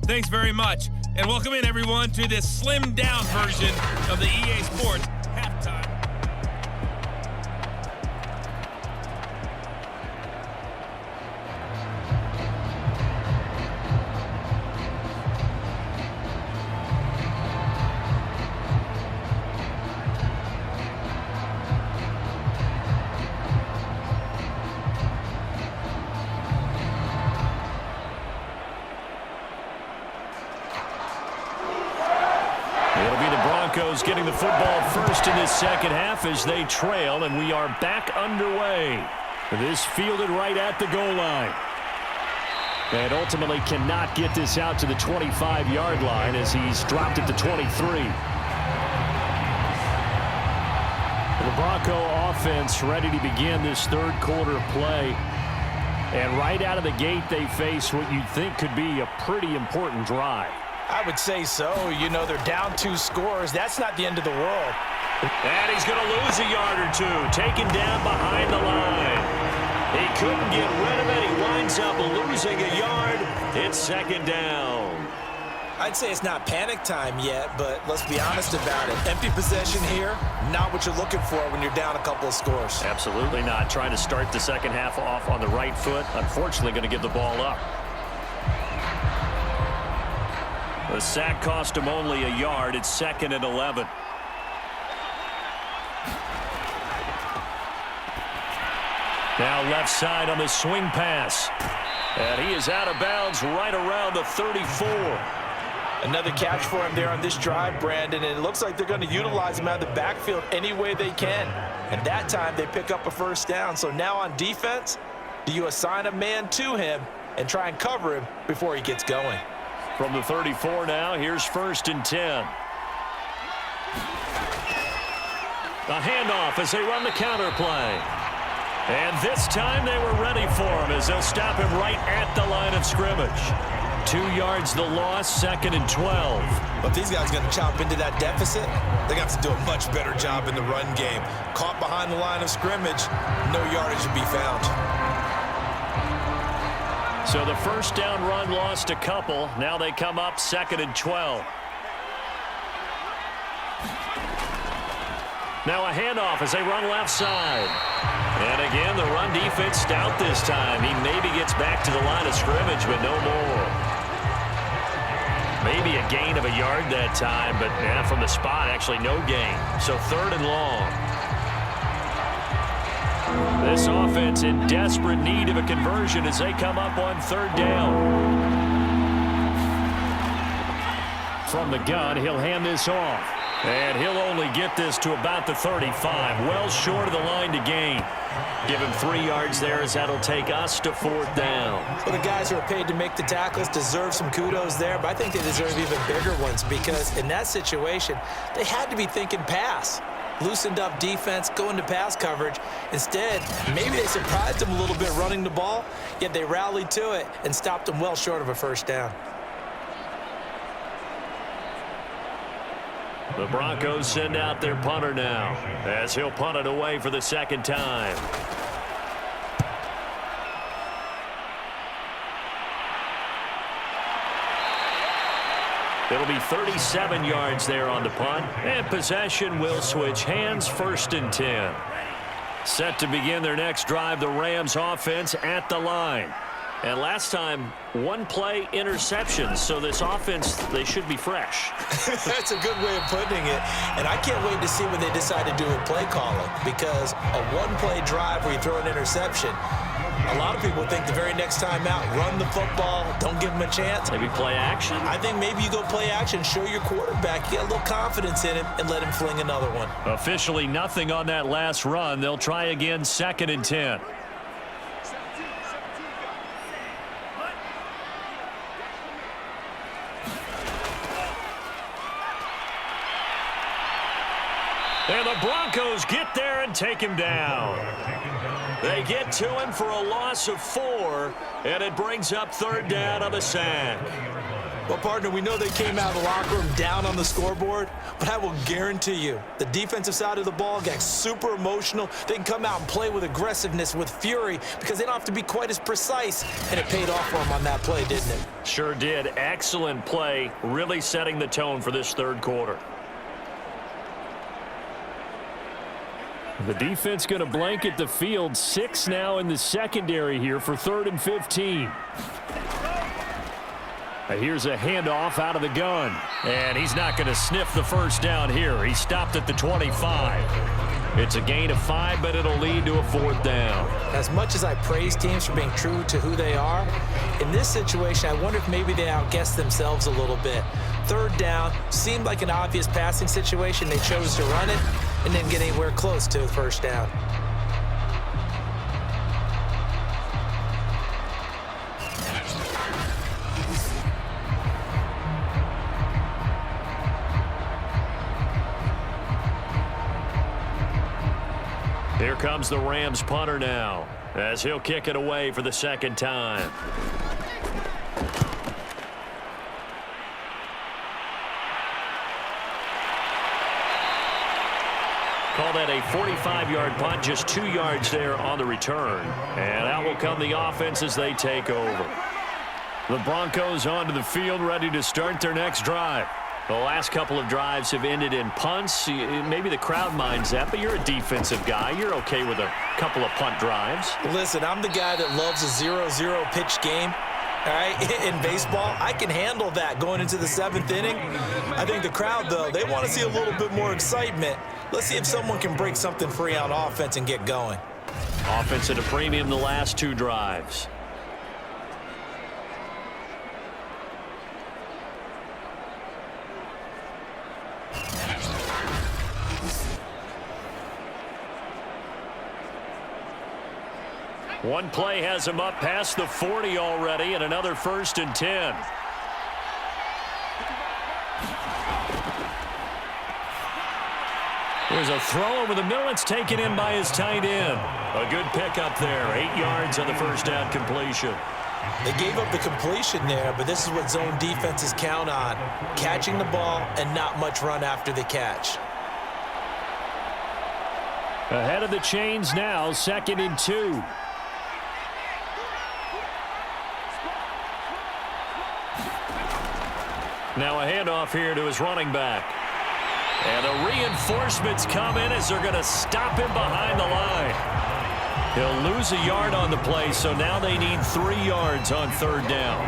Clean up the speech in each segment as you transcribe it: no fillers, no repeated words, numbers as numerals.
Thanks very much. And welcome in, everyone, to this slimmed-down version of the EA Sports Halftime. It'll be the Broncos getting the football first in this second half as they trail, and we are back underway. This fielded right at the goal line. And ultimately cannot get this out to the 25-yard line as he's dropped it to 23. The Bronco offense ready to begin this third quarter play. And right out of the gate, they face what you'd think could be a pretty important drive. I would say so. You know, they're down 2 scores. That's not the end of the world. And he's going to lose a yard or two. Taken down behind the line. He couldn't get rid of it. He winds up losing a yard. It's second down. I'd say it's not panic time yet, but let's be honest about it. Empty possession here, not what you're looking for when you're down a couple of scores. Absolutely not. Trying to start the second half off on the right foot. Unfortunately, going to give the ball up. The sack cost him only a yard. It's 2nd and 11. Now left side on the swing pass. And he is out of bounds right around the 34. Another catch for him there on this drive, Brandon, and it looks like they're going to utilize him out of the backfield any way they can. And that time they pick up a first down. So now on defense, do you assign a man to him and try and cover him before he gets going? From the 34 now, here's 1st and 10. The handoff as they run the counter play. And this time they were ready for him as they'll stop him right at the line of scrimmage. 2 yards the loss, 2nd and 12. But these guys are going to chop into that deficit. They're going to have to do a much better job in the run game. Caught behind the line of scrimmage, no yardage to be found. So the first down run lost a couple. Now they come up 2nd and 12. Now a handoff as they run left side. And again, the run defense stout this time. He maybe gets back to the line of scrimmage, but no more. Maybe a gain of a yard that time, but from the spot, actually no gain. So 3rd and long. This offense in desperate need of a conversion as they come up on 3rd down. From the gun, he'll hand this off. And he'll only get this to about the 35. Well short of the line to gain. Give him 3 yards there as that'll take us to 4th down. Well, the guys who are paid to make the tackles deserve some kudos there, but I think they deserve even bigger ones because in that situation, they had to be thinking pass. Loosened up defense, going to pass coverage. Instead, maybe they surprised them a little bit running the ball, yet they rallied to it and stopped them well short of a first down. The Broncos send out their punter now as he'll punt it away for the 2nd time. It'll be 37 yards there on the punt, and possession will switch hands. 1st and 10. Set to begin their next drive, the Rams offense at the line. And last time, 1-play interceptions, so this offense, they should be fresh. That's a good way of putting it. And I can't wait to see what they decide to do with play calling because a 1-play drive where you throw an interception, a lot of people think the very next time out, run the football, don't give them a chance. Maybe play action. I think maybe you go play action, show your quarterback, you got a little confidence in him, and let him fling another one. Officially nothing on that last run. They'll try again 2nd and 10. And the Broncos get there and take him down. They get to him for a loss of 4, and it brings up 3rd down on the sack. Well, partner, we know they came out of the locker room down on the scoreboard, but I will guarantee you the defensive side of the ball got super emotional. They can come out and play with aggressiveness, with fury, because they don't have to be quite as precise, and it paid off for them on that play, didn't it? Sure did. Excellent play, really setting the tone for this third quarter. The defense going to blanket the field. 6 now in the secondary here for 3rd and 15. Here's a handoff out of the gun. And he's not going to sniff the first down here. He stopped at the 25. It's a gain of 5, but it'll lead to a 4th down. As much as I praise teams for being true to who they are, in this situation, I wonder if maybe they outguessed themselves a little bit. 3rd down seemed like an obvious passing situation. They chose to run it and didn't get anywhere close to the first down. Here comes the Rams punter now, as he'll kick it away for the 2nd time. Call that a 45-yard punt, just 2 yards there on the return. And out will come the offense as they take over. The Broncos onto the field, ready to start their next drive. The last couple of drives have ended in punts. Maybe the crowd minds that, but you're a defensive guy. You're okay with a couple of punt drives. Listen, I'm the guy that loves a 0-0 pitch game. All right, in baseball, I can handle that going into the 7th inning. I think the crowd, though, they want to see a little bit more excitement. Let's see if someone can break something free on offense and get going. Offense at a premium the last 2 drives. One play has him up past the 40 already, and another 1st and 10. There's a throw over the middle. It's taken in by his tight end. A good pickup there. 8 yards on the first down completion. They gave up the completion there, but this is what zone defenses count on. Catching the ball and not much run after the catch. Ahead of the chains now, 2nd and 2. Now a handoff here to his running back. And the reinforcements come in as they're going to stop him behind the line. He'll lose a yard on the play, so now they need 3 yards on 3rd down.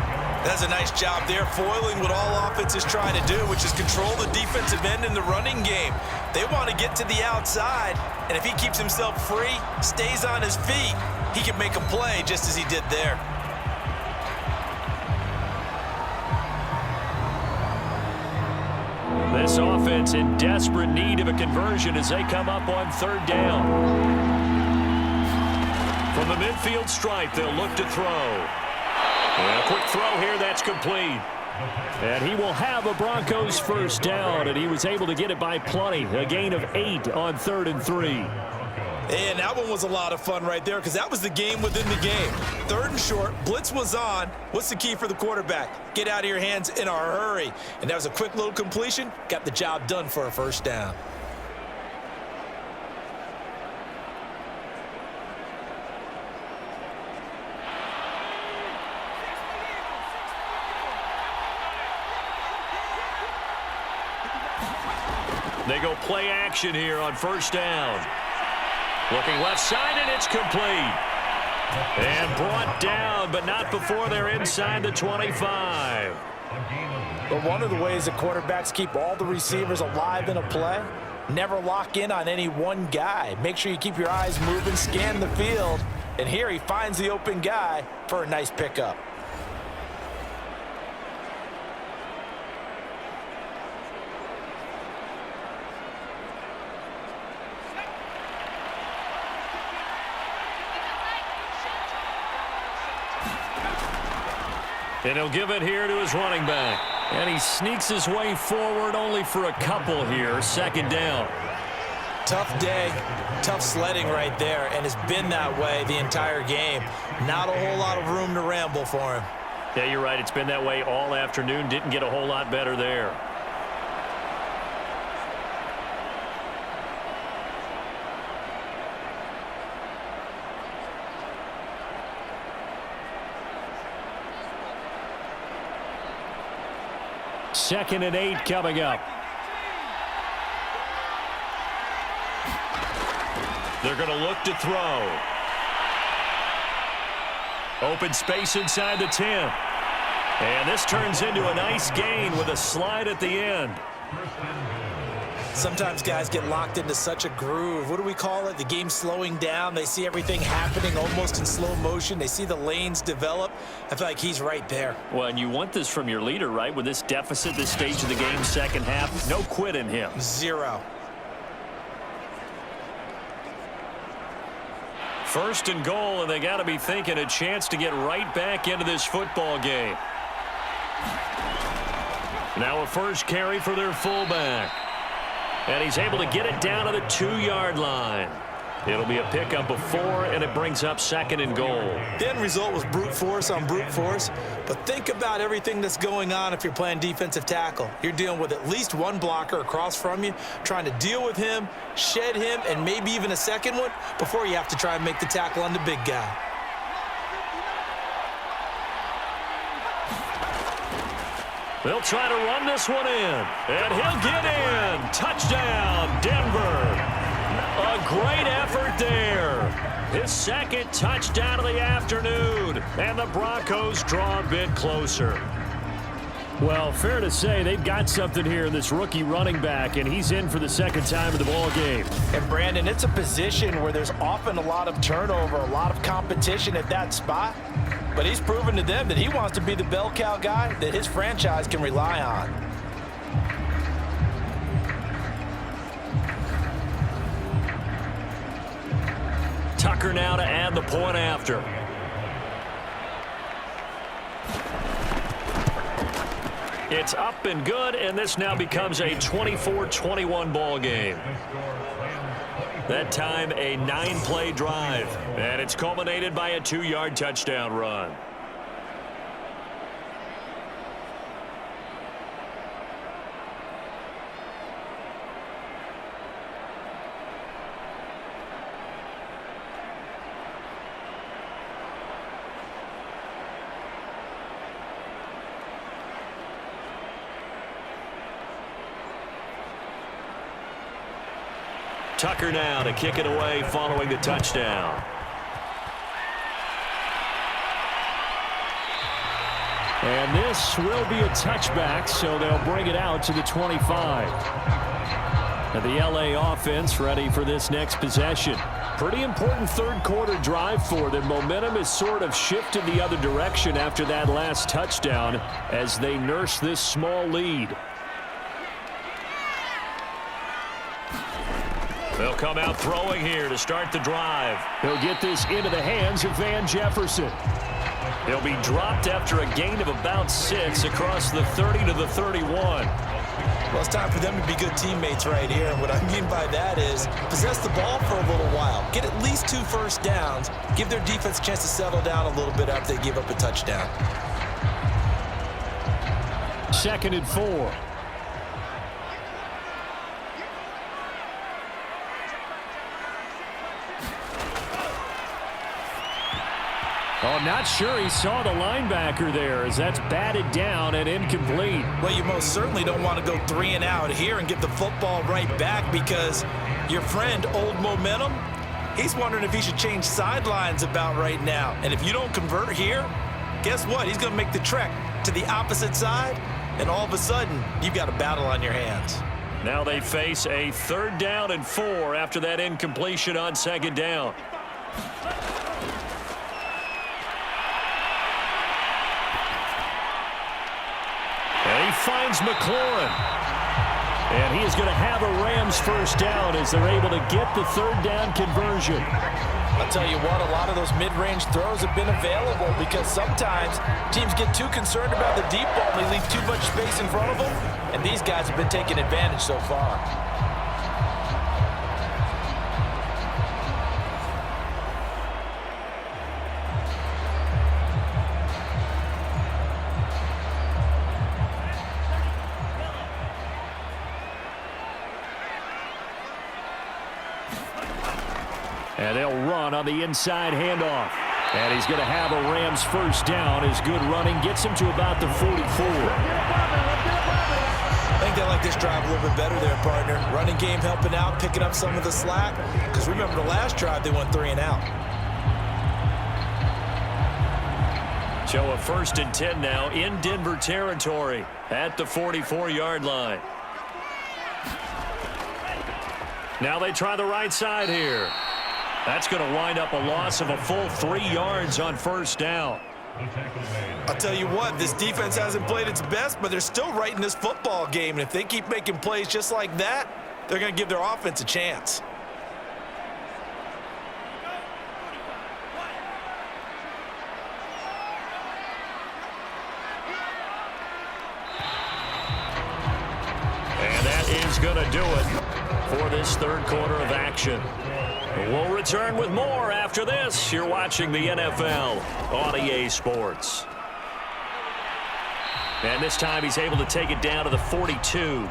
That's a nice job there, foiling what all offense is trying to do, which is control the defensive end in the running game. They want to get to the outside, and if he keeps himself free, stays on his feet, he can make a play just as he did there. This offense in desperate need of a conversion as they come up on 3rd down. From the midfield stripe, they'll look to throw. And a quick throw here, that's complete. And he will have a Broncos 1st down, and he was able to get it by plenty. A gain of 8 on 3rd and 3. And that one was a lot of fun right there because that was the game within the game. 3rd and short, blitz was on. What's the key for the quarterback? Get out of your hands in a hurry. And that was a quick little completion. Got the job done for a 1st down. They go play action here on 1st down. Looking left side, and it's complete. And brought down, but not before they're inside the 25. But one of the ways that quarterbacks keep all the receivers alive in a play, never lock in on any one guy. Make sure you keep your eyes moving, scan the field. And here he finds the open guy for a nice pickup. And he'll give it here to his running back. And he sneaks his way forward only for a couple here. 2nd down. Tough day, tough sledding right there, and it's been that way the entire game. Not a whole lot of room to ramble for him. Yeah, you're right. It's been that way all afternoon. Didn't get a whole lot better there. Second and 8 coming up. They're going to look to throw. Open space inside the 10. And this turns into a nice gain with a slide at the end. Sometimes guys get locked into such a groove. What do we call it? The game's slowing down. They see everything happening almost in slow motion. They see the lanes develop. I feel like he's right there. Well, and you want this from your leader, right? With this deficit, this stage of the game, second half, no quit in him. Zero. First and goal, and they got to be thinking a chance to get right back into this football game. Now a first carry for their fullback. And he's able to get it down to the 2-yard line. It'll be a pickup of 4, and it brings up second and goal. The end result was brute force on brute force. But think about everything that's going on if you're playing defensive tackle. You're dealing with at least one blocker across from you, trying to deal with him, shed him, and maybe even a second one before you have to try and make the tackle on the big guy. They'll try to run this one in, and he'll get in. Touchdown, Denver. A great effort there. His second touchdown of the afternoon, and the Broncos draw a bit closer. Well, fair to say they've got something here in this rookie running back, and he's in for the second time in the ball game. And, Brandon, it's a position where there's often a lot of turnover, a lot of competition at that spot. But he's proven to them that he wants to be the bell cow guy that his franchise can rely on. Tucker now to add the point after. It's up and good, and this now becomes a 24-21 ball game. That time a 9-play drive, and it's culminated by a 2-yard touchdown run. Tucker now to kick it away following the touchdown. And this will be a touchback, so they'll bring it out to the 25. And the LA offense ready for this next possession. Pretty important third quarter drive for them. Momentum has sort of shifted the other direction after that last touchdown as they nurse this small lead. They'll come out throwing here to start the drive. He'll get this into the hands of Van Jefferson. He'll be dropped after a gain of about 6 across the 30 to the 31. Well, it's time for them to be good teammates right here. And what I mean by that is possess the ball for a little while. Get at least 2 first downs. Give their defense a chance to settle down a little bit after they give up a touchdown. Second and 4. Oh, not sure he saw the linebacker there as that's batted down and incomplete. Well, you most certainly don't want to go 3 and out here and give the football right back because your friend, Old Momentum, he's wondering if he should change sidelines about right now. And if you don't convert here, guess what? He's going to make the trek to the opposite side, and all of a sudden, you've got a battle on your hands. Now they face a 3rd down and 4 after that incompletion on 2nd down. And he finds McLaurin. And he is going to have a Rams first down as they're able to get the 3rd down conversion. I'll tell you what, a lot of those mid-range throws have been available because sometimes teams get too concerned about the deep ball and they leave too much space in front of them. And these guys have been taking advantage so far. And they'll run on the inside handoff. And he's going to have a Rams first down. His good running gets him to about the 44. I think they like this drive a little bit better there, partner. Running game helping out, picking up some of the slack. Because remember the last drive, they went 3 and out. So a 1st and 10 now in Denver territory at the 44-yard line. Now they try the right side here. That's going to wind up a loss of a full 3 yards on 1st down. I'll tell you what, this defense hasn't played its best, but they're still right in this football game. And if they keep making plays just like that, they're going to give their offense a chance. And that is going to do it for this 3rd quarter of action. We'll return with more after this. You're watching the NFL on EA Sports. And this time he's able to take it down to the 42.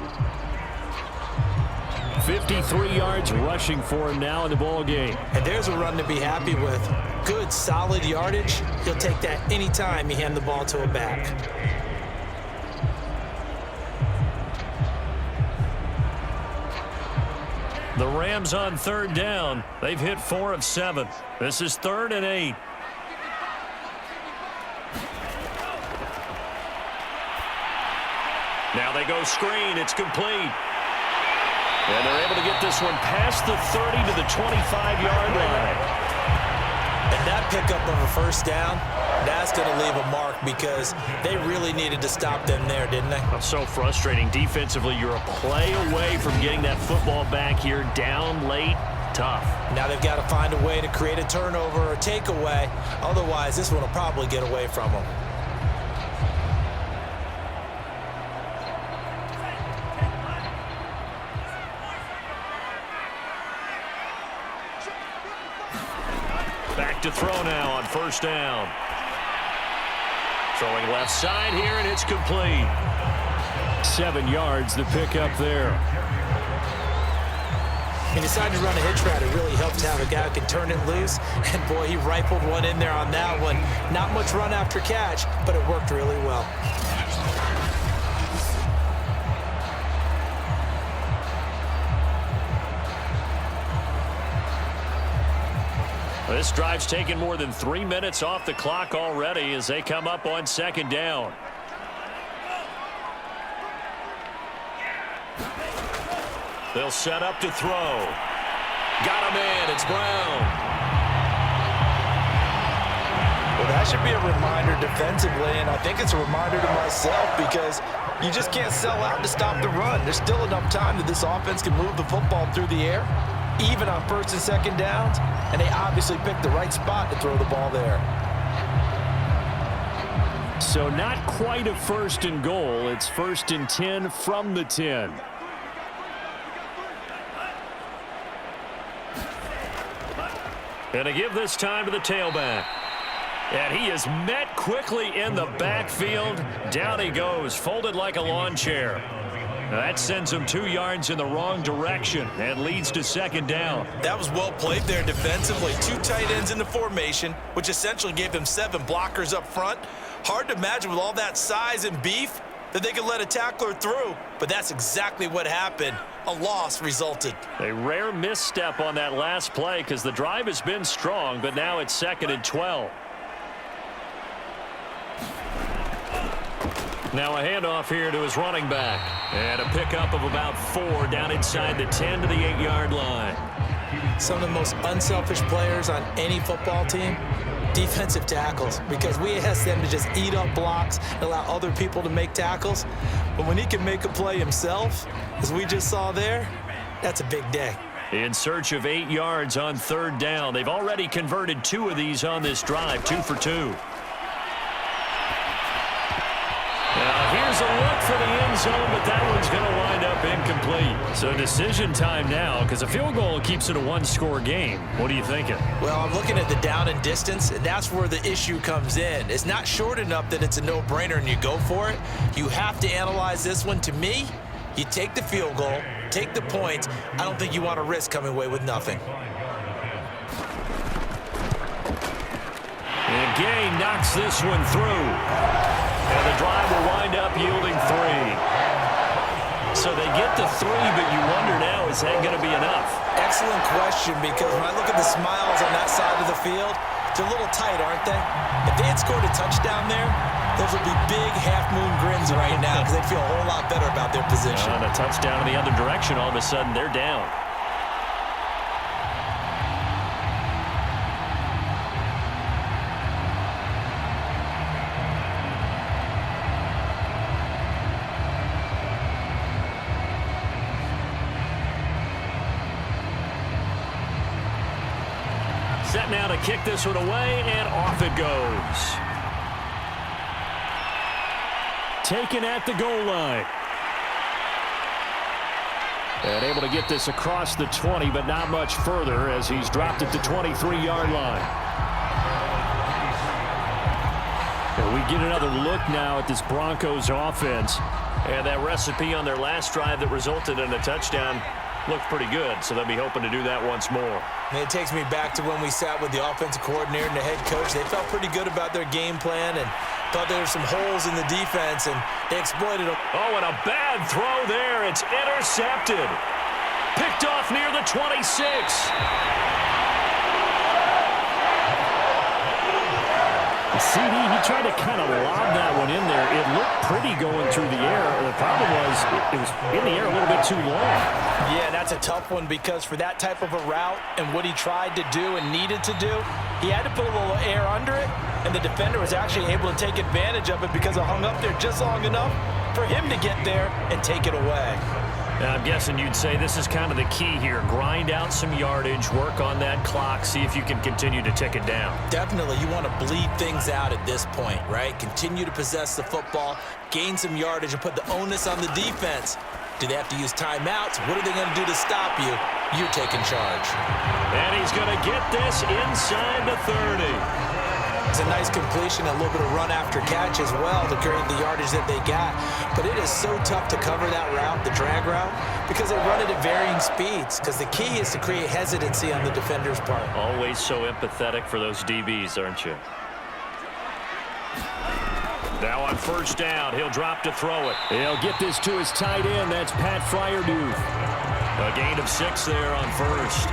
53 yards rushing for him now in the ball game. And there's a run to be happy with. Good, solid yardage. He'll take that anytime you hand the ball to a back. The Rams on 3rd down. They've hit 4 of 7. This is 3rd and 8. Now they go screen. It's complete. And they're able to get this one past the 30 to the 25-yard line. And that pickup of a 1st down, that's going to leave a mark because they really needed to stop them there, didn't they? That's so frustrating. Defensively, you're a play away from getting that football back here. Down late, tough. Now they've got to find a way to create a turnover or takeaway. Otherwise, this one will probably get away from them. Back to throw now on 1st down. Throwing left side here, and it's complete. 7 yards, the pickup there. He decided to run a hitch route. It really helps to have a guy who can turn it loose. And, boy, he rifled one in there on that one. Not much run after catch, but it worked really well. This drive's taken more than 3 minutes off the clock already as they come up on 2nd down. They'll set up to throw. Got him in. It's Brown. Well, that should be a reminder defensively, and I think it's a reminder to myself because you just can't sell out to stop the run. There's still enough time that this offense can move the football through the air, even on 1st and 2nd downs, and they obviously picked the right spot to throw the ball there. So not quite a 1st and goal. It's 1st and 10 from the 10. And to give this time to the tailback. And he is met quickly in the backfield. Down he goes, folded like a lawn chair. That sends him 2 yards in the wrong direction and leads to 2nd down. That was well played there defensively. 2 tight ends in the formation, which essentially gave them 7 blockers up front. Hard to imagine with all that size and beef that they could let a tackler through, but that's exactly what happened. A loss resulted. A rare misstep on that last play because the drive has been strong, but now it's 2nd and 12. Now a handoff here to his running back. And a pickup of about 4 down inside the 10 to the 8-yard line. Some of the most unselfish players on any football team, defensive tackles, because we ask them to just eat up blocks and allow other people to make tackles. But when he can make a play himself, as we just saw there, that's a big day. In search of 8 yards on 3rd down. They've already converted 2 of these on this drive, 2 for 2. Now here's a look for the end zone, but that one's going to wind up incomplete. So decision time now, because a field goal keeps it a 1-score game. What are you thinking? Well, I'm looking at the down and distance, and that's where the issue comes in. It's not short enough that it's a no-brainer and you go for it. You have to analyze this one. To me, you take the field goal, take the points. I don't think you want to risk coming away with nothing. gain knocks this one through. And the drive will wind up yielding 3. So they get the 3, but you wonder now, is that going to be enough? Excellent question, because when I look at the smiles on that side of the field, they're a little tight, aren't they? If they had scored a touchdown there, those would be big half-moon grins right now because they'd feel a whole lot better about their position. And a touchdown in the other direction, all of a sudden they're down. Set now to kick this one away, and off it goes. Taken at the goal line. And able to get this across the 20, but not much further as he's dropped it to 23-yard line. And we get another look now at this Broncos offense. And that recipe on their last drive that resulted in a touchdown looked pretty good, so they'll be hoping to do that once more. And it takes me back to when we sat with the offensive coordinator and the head coach. They felt pretty good about their game plan and thought there were some holes in the defense, and they exploited them. Oh, and a bad throw there. It's intercepted. Picked off near the 26. CD, he tried to kind of lob that one in there. It looked pretty going through the air. The problem was it was in the air a little bit too long. Yeah, that's a tough one because for that type of a route and what he tried to do and needed to do, he had to put a little air under it, and the defender was actually able to take advantage of it because it hung up there just long enough for him to get there and take it away. Now, I'm guessing you'd say this is kind of the key here. Grind out some yardage, work on that clock, see if you can continue to tick it down. Definitely, you want to bleed things out at this point, right? Continue to possess the football, gain some yardage, and put the onus on the defense. Do they have to use timeouts? What are they going to do to stop you? You're taking charge. And he's going to get this inside the 30. It's a nice completion, a little bit of run after catch as well to create the yardage that they got. But it is so tough to cover that route, the drag route, because they run it at varying speeds. Because the key is to create hesitancy on the defender's part. Always so empathetic for those DBs, aren't you? Now on first down, he'll drop to throw it. He'll get this to his tight end. That's Pat Fryermuth. A gain of 6 there on first.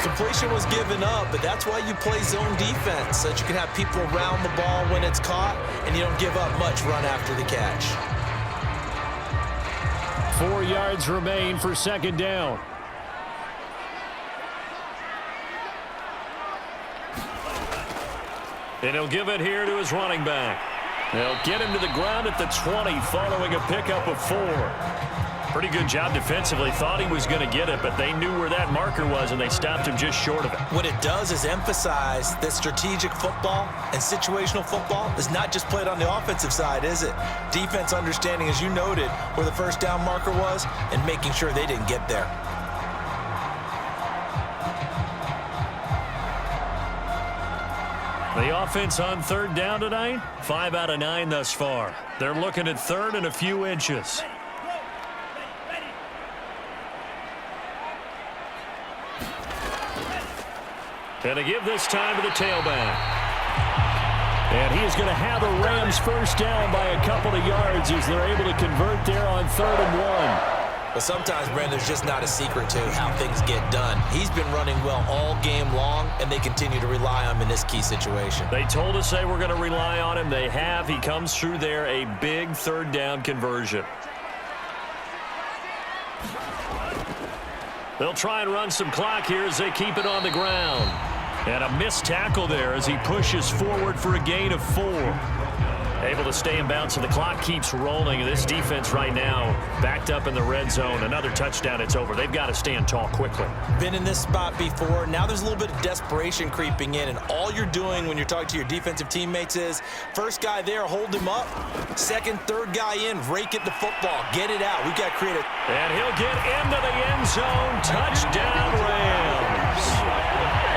Completion was given up, but that's why you play zone defense, so that you can have people around the ball when it's caught, and you don't give up much run after the catch. 4 yards remain for second down. And he'll give it here to his running back. They'll get him to the ground at the 20 following a pickup of 4. Pretty good job defensively. Thought he was going to get it, but they knew where that marker was, and they stopped him just short of it. What it does is emphasize that strategic football and situational football is not just played on the offensive side, is it? Defense understanding, as you noted, where the first down marker was and making sure they didn't get there. The offense on third down tonight, 5 out of 9 thus far. They're looking at third and a few inches. And to give this time to the tailback. And he is going to have the Rams first down by a couple of yards as they're able to convert there on 3rd and 1. But sometimes, Brandon, there's just not a secret to how things get done. He's been running well all game long, and they continue to rely on him in this key situation. They told us they were going to rely on him. They have. He comes through there, a big 3rd down conversion. They'll try and run some clock here as they keep it on the ground. And a missed tackle there as he pushes forward for a gain of 4. Able to stay in bounds, and the clock keeps rolling. This defense right now backed up in the red zone. Another touchdown, it's over. They've got to stand tall quickly. Been in this spot before. Now there's a little bit of desperation creeping in, and all you're doing when you're talking to your defensive teammates is first guy there, hold him up. Second, third guy in, rake at the football. Get it out. We've got to create it. And he'll get into the end zone. Touchdown, Rams.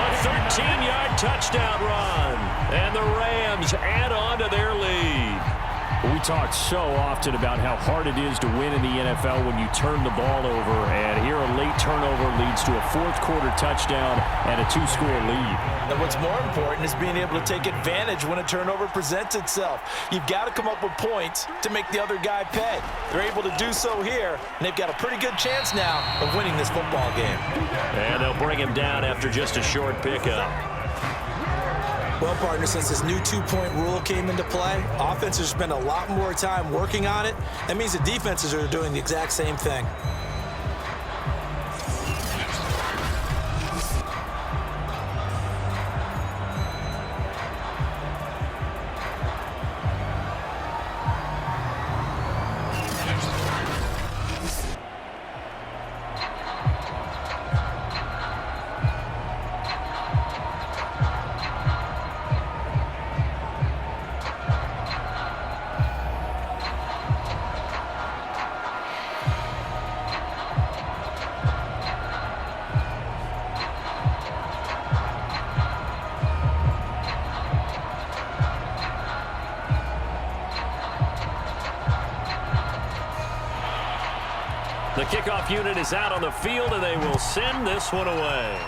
A 13-yard touchdown run. And the Rams add on to their lead. We talk so often about how hard it is to win in the NFL when you turn the ball over, and here a late turnover leads to a fourth-quarter touchdown and a two-score lead. And what's more important is being able to take advantage when a turnover presents itself. You've got to come up with points to make the other guy pay. They're able to do so here, and they've got a pretty good chance now of winning this football game. And they'll bring him down after just a short pickup. Well, partner, since this new two-point rule came into play, offenses spend a lot more time working on it. That means the defenses are doing the exact same thing. The kickoff unit is out on the field, and they will send this one away.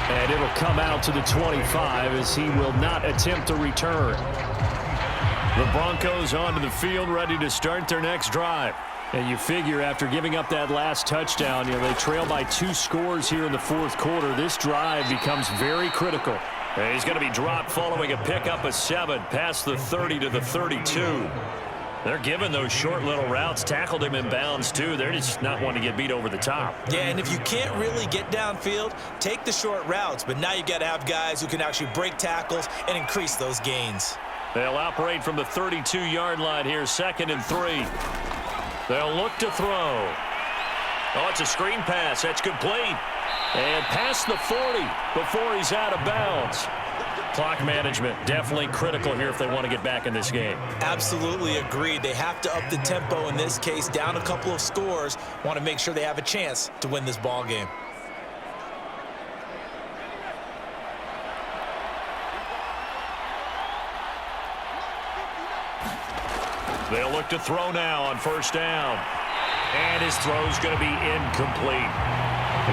And it'll come out to the 25 as he will not attempt to return. The Broncos onto the field, ready to start their next drive. And you figure after giving up that last touchdown, they trail by 2 scores here in the fourth quarter. This drive becomes very critical. And he's going to be dropped following a pickup of 7 past the 30 to the 32. They're giving those short little routes. Tackled him in bounds, too. They're just not wanting to get beat over the top. Yeah, and if you can't really get downfield, take the short routes. But now you got to have guys who can actually break tackles and increase those gains. They'll operate from the 32-yard line here, 2nd and 3. They'll look to throw. Oh, it's a screen pass. That's complete. And past the 40 before he's out of bounds. Clock management definitely critical here if they want to get back in this game. Absolutely agreed. They have to up the tempo in this case, down a couple of scores. Want to make sure they have a chance to win this ball game. They'll look to throw now on first down. And his throw's going to be incomplete.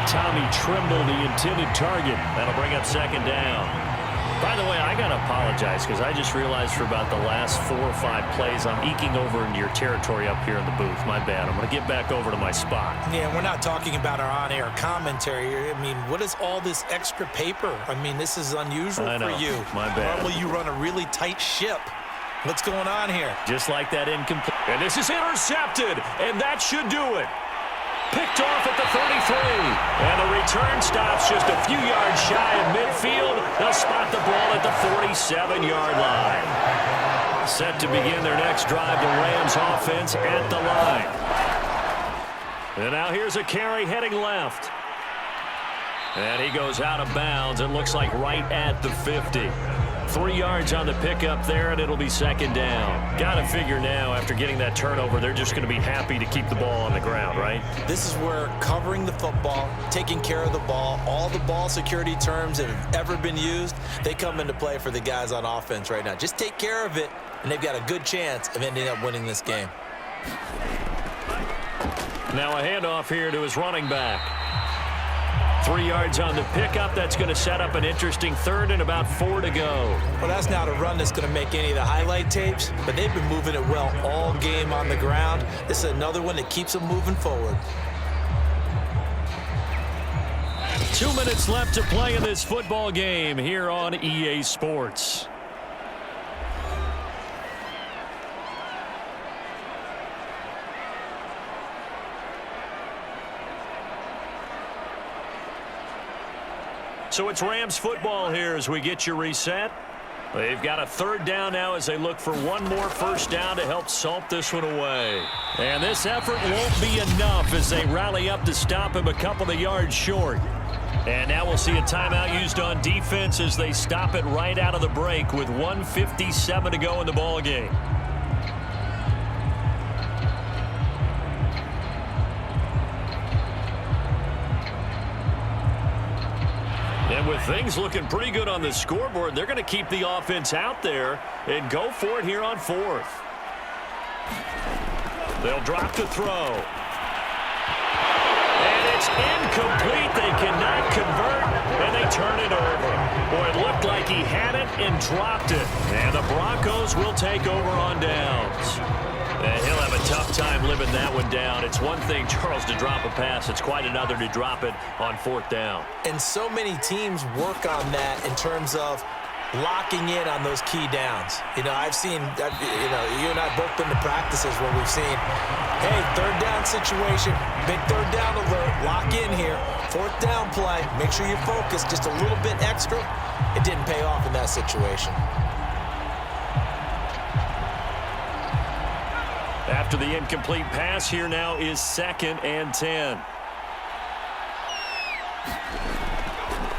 Tommy Tremble, the intended target. That'll bring up 2nd down. By the way, I got to apologize because I just realized for about the last 4 or 5 plays I'm eking over into your territory up here in the booth. My bad. I'm going to get back over to my spot. Yeah, we're not talking about our on-air commentary here. I mean, what is all this extra paper? I mean, this is unusual for you. My bad. Normally you run a really tight ship. What's going on here? Just like that incomplete. And this is intercepted, and that should do it. Picked off at the 33. And the return stops just a few yards shy of midfield. They'll spot the ball at the 47-yard line. Set to begin their next drive, the Rams offense at the line. And now here's a carry heading left. And he goes out of bounds. It looks like right at the 50. 3 yards on the pickup there, and it'll be 2nd down. Got to figure now, after getting that turnover, they're just going to be happy to keep the ball on the ground, right? This is where covering the football, taking care of the ball, all the ball security terms that have ever been used, they come into play for the guys on offense right now. Just take care of it, and they've got a good chance of ending up winning this game. Now a handoff here to his running back. 3 yards on the pickup. That's going to set up an interesting 3rd and about 4 to go. Well, that's not a run that's going to make any of the highlight tapes, but they've been moving it well all game on the ground. This is another one that keeps them moving forward. 2 minutes left to play in this football game here on EA Sports. So it's Rams football here as we get you reset. They've got a 3rd down now as they look for one more first down to help salt this one away. And this effort won't be enough as they rally up to stop him a couple of yards short. And now we'll see a timeout used on defense as they stop it right out of the break with 1:57 to go in the ball game. And with things looking pretty good on the scoreboard, they're going to keep the offense out there and go for it here on fourth. They'll drop to throw. And it's incomplete. They cannot convert, and they turn it over. Boy, it looked like he had it and dropped it. And the Broncos will take over on downs. And he'll have a tough time living that one down. It's one thing, Charles, to drop a pass. It's quite another to drop it on fourth down. And so many teams work on that in terms of locking in on those key downs. I've seen, you and I both been to practices where we've seen, hey, third down situation, big third down alert, lock in here, fourth down play, make sure you focus just a little bit extra. It didn't pay off in that situation. After the incomplete pass, here now is 2nd and 10.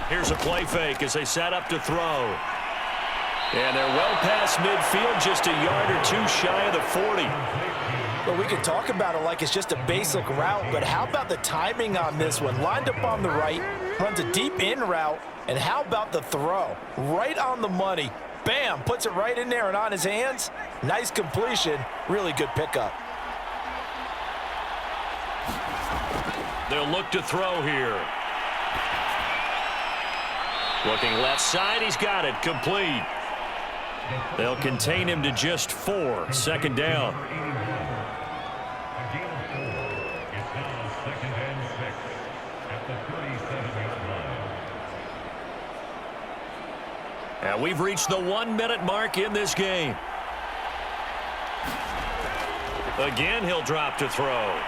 Here's a play fake as they set up to throw. And they're well past midfield, just a yard or two shy of the 40. Well, we could talk about it like it's just a basic route, but how about the timing on this one? Lined up on the right, runs a deep in route, and how about the throw? Right on the money. Bam, puts it right in there and on his hands. Nice completion, really good pickup. They'll look to throw here. Looking left side, he's got it, complete. They'll contain him to just 4, 2nd down. And we've reached the 1-minute mark in this game. Again, he'll drop to throw.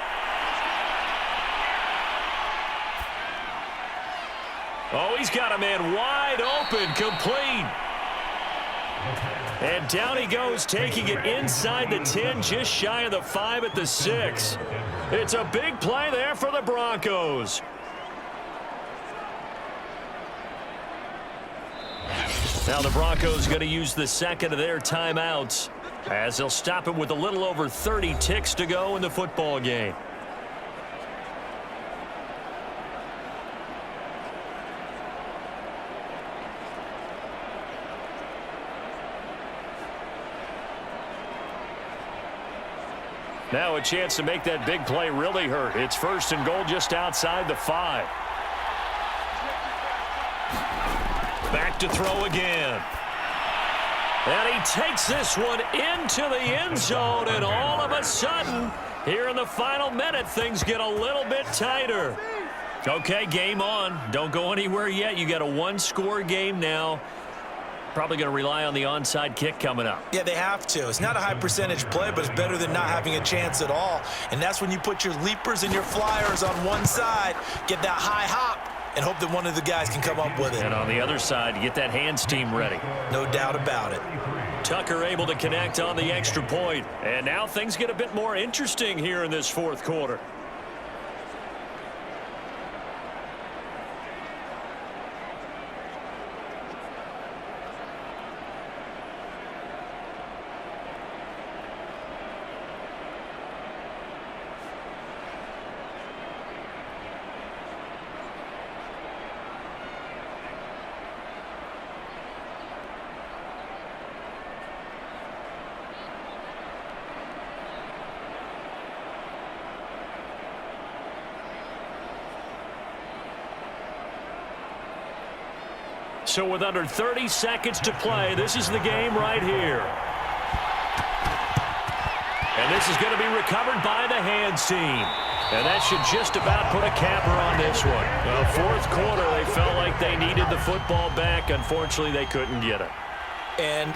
Oh, he's got a man wide open, complete. And down he goes, taking it inside the 10, just shy of the 5 at the 6. It's a big play there for the Broncos. Now the Broncos going to use the second of their timeouts as they'll stop it with a little over 30 ticks to go in the football game. Now a chance to make that big play really hurt. It's 1st and goal just outside the 5. Back to throw again. And he takes this one into the end zone, and all of a sudden, here in the final minute, things get a little bit tighter. Okay, game on. Don't go anywhere yet. You got a 1-score game now. Probably going to rely on the onside kick coming up. Yeah, they have to. It's not a high percentage play, but it's better than not having a chance at all. And that's when you put your leapers and your flyers on one side, get that high hop, and hope that one of the guys can come up with it. And on the other side, get that hands team ready. No doubt about it. Tucker able to connect on the extra point. And now things get a bit more interesting here in this 4th quarter. So with under 30 seconds to play, this is the game right here. And this is going to be recovered by the hands team. And that should just about put a capper on this one. Well, 4th quarter, they felt like they needed the football back. Unfortunately, they couldn't get it. And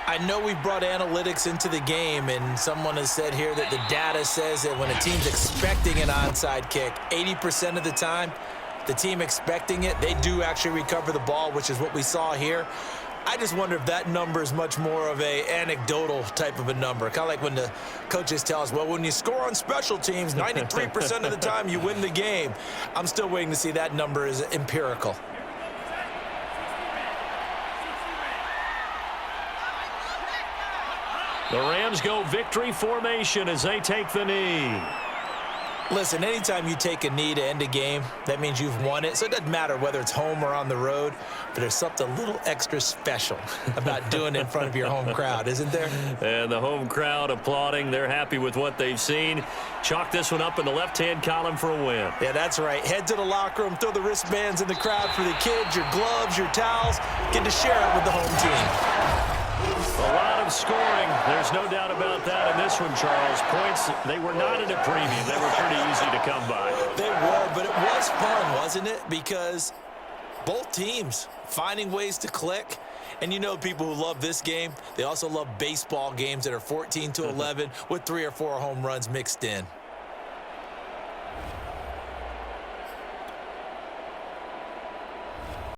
I know we brought analytics into the game, and someone has said here that the data says that when a team's expecting an onside kick, 80% of the time, the team expecting it, they do actually recover the ball, which is what we saw here. I just wonder if that number is much more of a anecdotal type of a number. Kind of like when the coaches tell us, well, when you score on special teams, 93% of the time you win the game. I'm still waiting to see that number is empirical. The Rams go victory formation as they take the knee. Listen, anytime you take a knee to end a game, that means you've won it. So it doesn't matter whether it's home or on the road, but there's something a little extra special about doing it in front of your home crowd, isn't there? And the home crowd applauding. They're happy with what they've seen. Chalk this one up in the left-hand column for a win. Yeah, that's right. Head to the locker room, throw the wristbands in the crowd for the kids, your gloves, your towels. Get to share it with the home team. A lot of scoring. There's no doubt about that in this one, Charles. Points, they were not at a premium. They were pretty easy to come by. They were, but it was fun, wasn't it? Because both teams finding ways to click. And you know people who love this game, they also love baseball games that are 14-11 with 3 or 4 home runs mixed in.